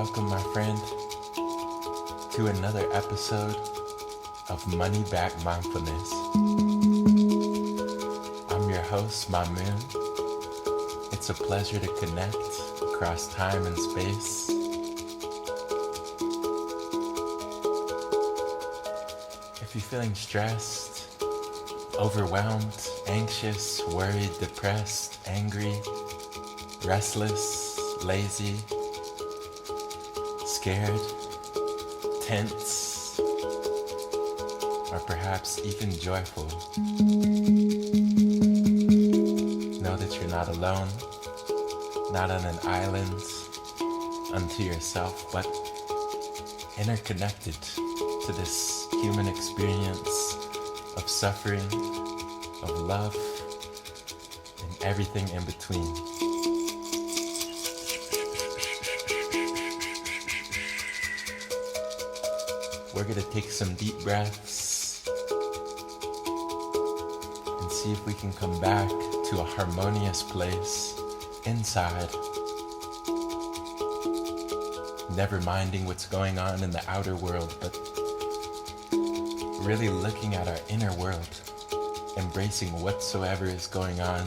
welcome, my friend, to another episode of Money Back Mindfulness. I'm your host, my moon. It's a pleasure to connect across time and space. If you're feeling stressed, overwhelmed, anxious, worried, depressed, angry, restless, lazy, scared, tense, or perhaps even joyful, know that you're not alone, not on an island unto yourself, but interconnected to this human experience of suffering, of love, and everything in between. We're going to take some deep breaths and see if we can come back to a harmonious place inside, never minding what's going on in the outer world, but really looking at our inner world, embracing whatsoever is going on.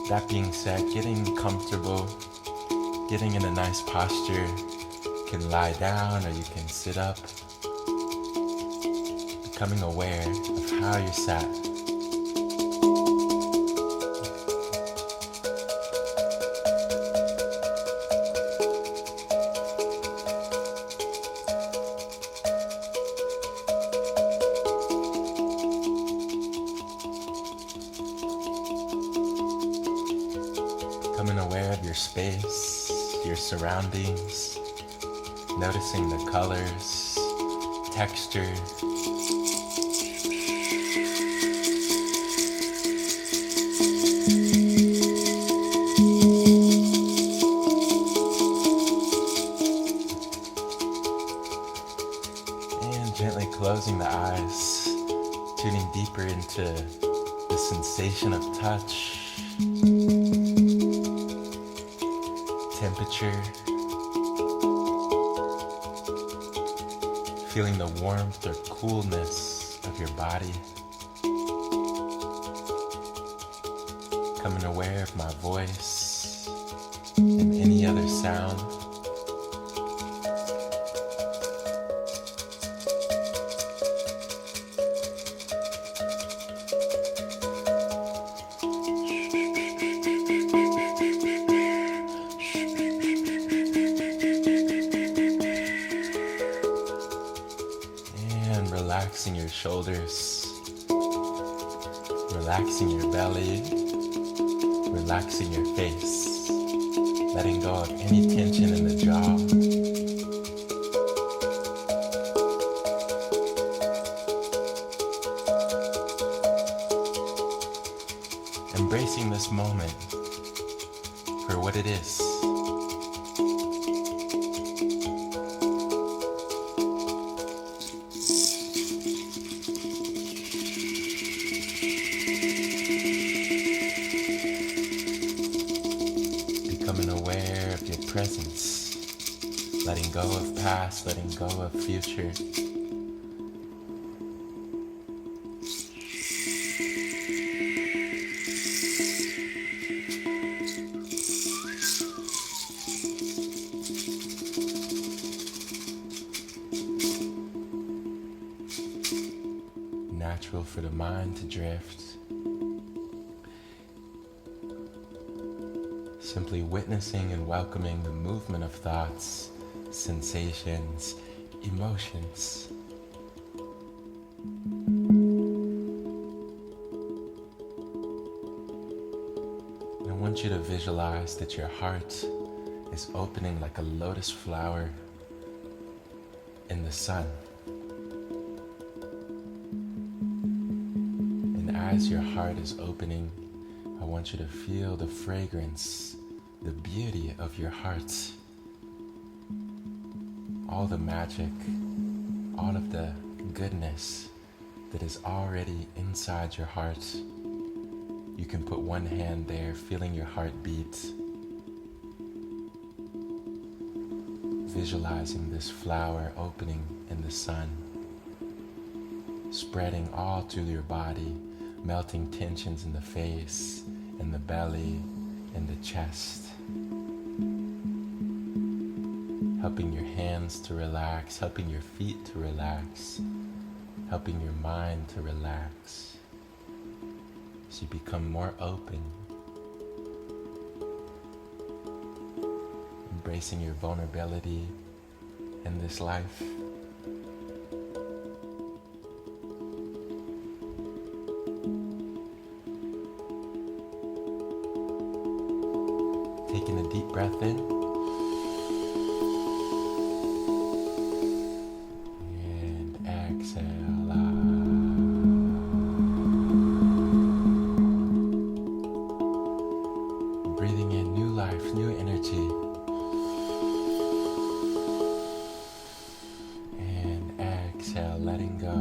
That being said, getting comfortable, getting in a nice posture. You can lie down or you can sit up. Becoming aware of how you're sat. Becoming aware of your space, your surroundings, noticing the colors, texture. And gently closing the eyes, tuning deeper into the sensation of touch, temperature, feeling the warmth or coolness of your body, becoming aware of my voice and any other sound. Relaxing your shoulders, relaxing your belly, relaxing your face, letting go of any tension in the jaw. Embracing this moment for what it is. Becoming aware of your presence, letting go of past, letting go of future. Natural for the mind to drift. Simply witnessing and welcoming the movement of thoughts, sensations, emotions. And I want you to visualize that your heart is opening like a lotus flower in the sun. And as your heart is opening, I want you to feel the fragrance, the beauty of your heart, all the magic, all of the goodness that is already inside your heart. You can put one hand there, feeling your heartbeat, visualizing this flower opening in the sun, spreading all through your body, melting tensions in the face, in the belly, in the chest, helping your hands to relax, helping your feet to relax, helping your mind to relax. So you become more open, embracing your vulnerability in this life. Taking a deep breath in and exhale out. Breathing in new life, new energy. And exhale, letting go.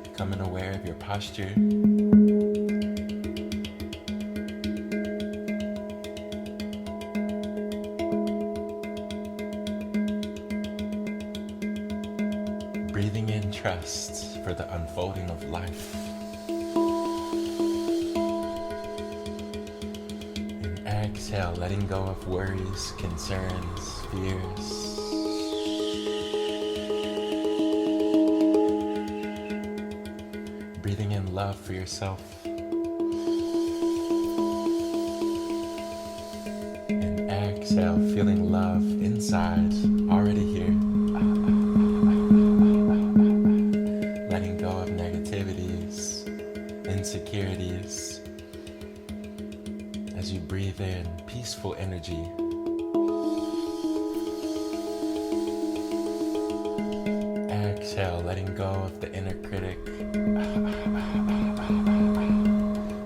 Becoming aware of your posture. Breathing in trust for the unfolding of life. And exhale, letting go of worries, concerns, fears. Breathing in love for yourself. And exhale, feeling love inside, already here. Letting go of negativities, insecurities. As you breathe in peaceful energy. Exhale, letting go of the inner critic.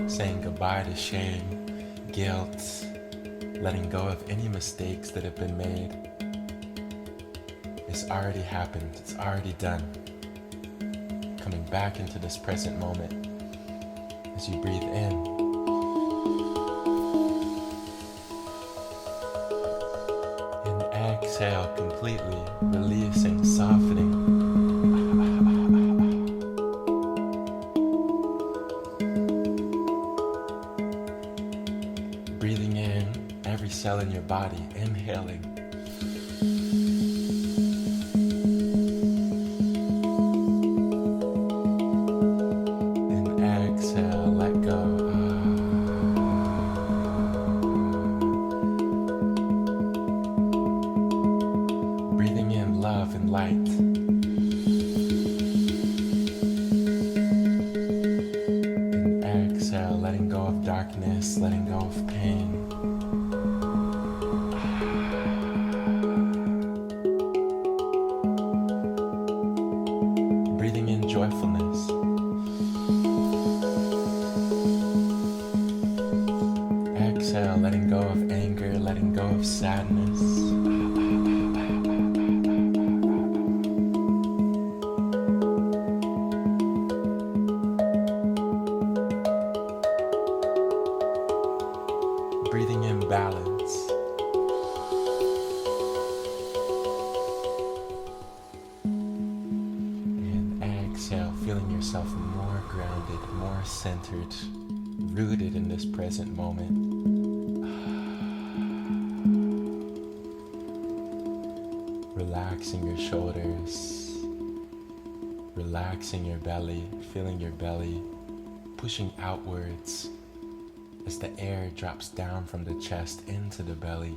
Saying goodbye to shame, guilt, letting go of any mistakes that have been made. It's already happened, it's already done. Coming back into this present moment as you breathe in. And exhale, completely releasing, softening. Breathing in every cell in your body, inhaling. And exhale, let go. Breathing in love and light. And exhale, letting go of darkness, letting go of pain. Breathing in joyfulness. Exhale, letting go of anger, letting go of sadness. Breathing in balance. And exhale, feeling yourself more grounded, more centered, rooted in this present moment. Relaxing your shoulders, relaxing your belly, feeling your belly pushing outwards as the air drops down from the chest into the belly.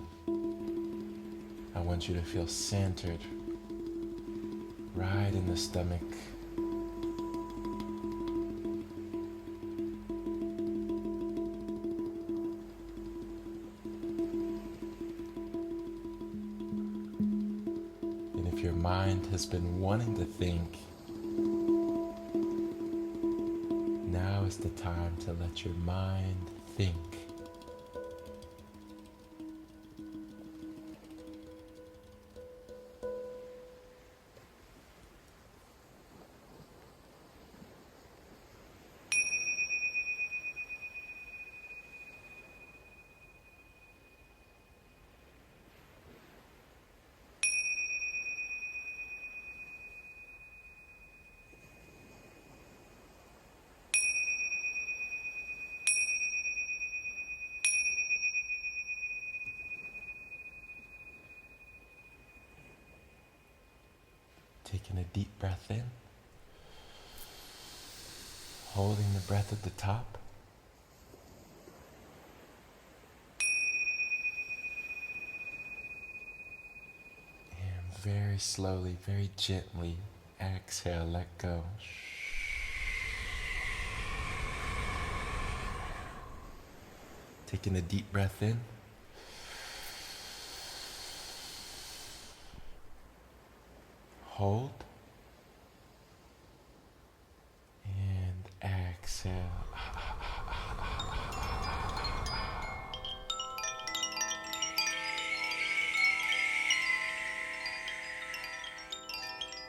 I want you to feel centered right in the stomach. And if your mind has been wanting to think, now is is the time to let your mind think. Taking a deep breath in, holding the breath at the top, and very slowly, very gently, exhale, let go. Taking a deep breath in, hold, and exhale.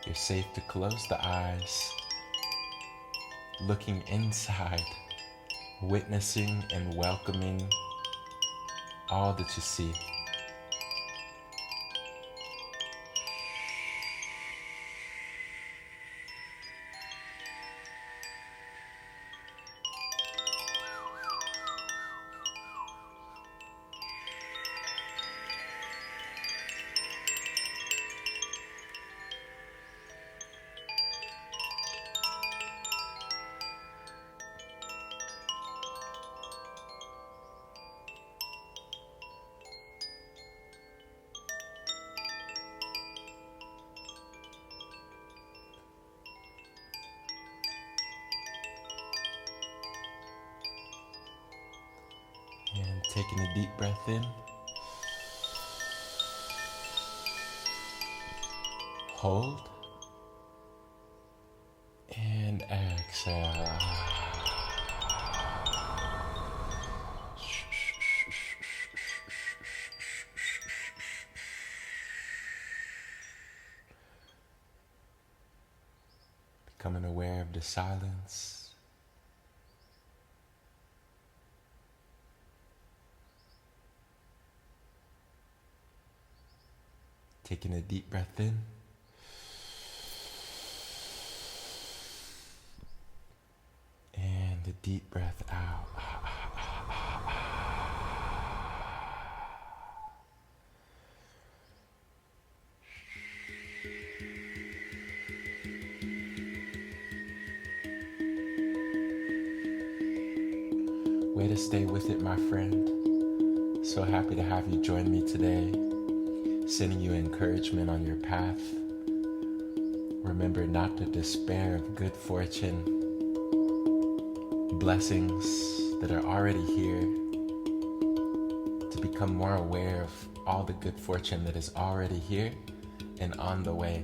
You're safe to close the eyes, looking inside, witnessing and welcoming all that you see. And taking a deep breath in, hold, and exhale. Becoming aware of the silence. Taking a deep breath in. And a deep breath out. Way to stay with it, my friend. So happy to have you join me today. Sending you encouragement on your path. Remember not to despair of good fortune, blessings that are already here, to become more aware of all the good fortune that is already here and on the way,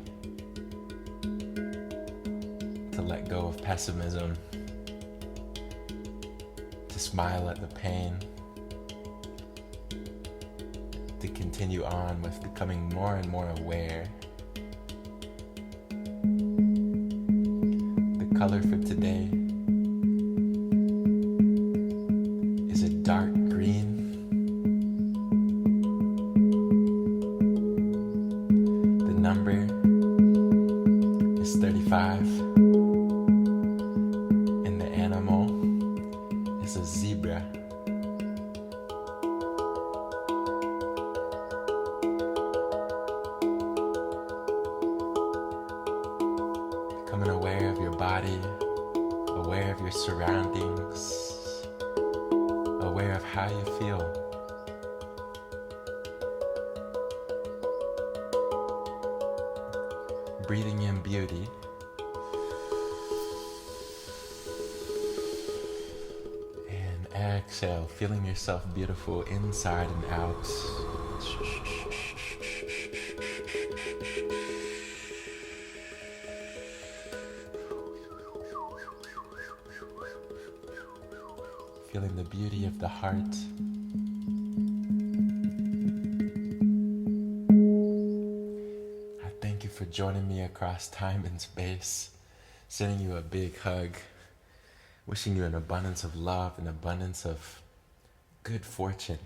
to let go of pessimism, to smile at the pain, to continue on with becoming more and more aware. The color for today is a dark green. The number is 35. And the animal is a zebra. Becoming aware of your body, aware of your surroundings, aware of how you feel. Breathing in beauty. And exhale, feeling yourself beautiful inside and out. feeling the beauty of the heart. I thank you for joining me across time and space, sending you a big hug, wishing you an abundance of love, an abundance of good fortune,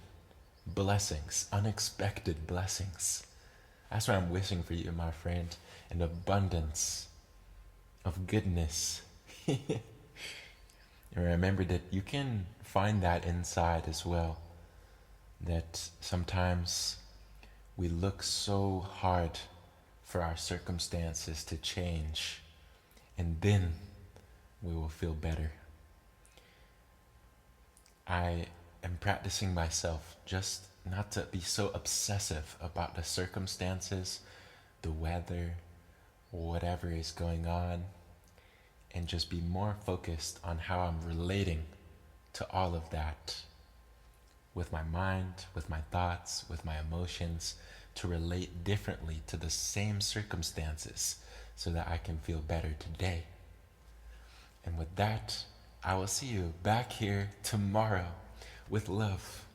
blessings, unexpected blessings. That's what I'm wishing for you, my friend, an abundance of goodness. And remember that you can find that inside as well. That sometimes we look so hard for our circumstances to change, and then we will feel better. I am practicing myself just not to be so obsessive about the circumstances, the weather, whatever is going on, and just be more focused on how I'm relating to all of that with my mind, with my thoughts, with my emotions, to relate differently to the same circumstances so that I can feel better today. And with that, I will see you back here tomorrow with love.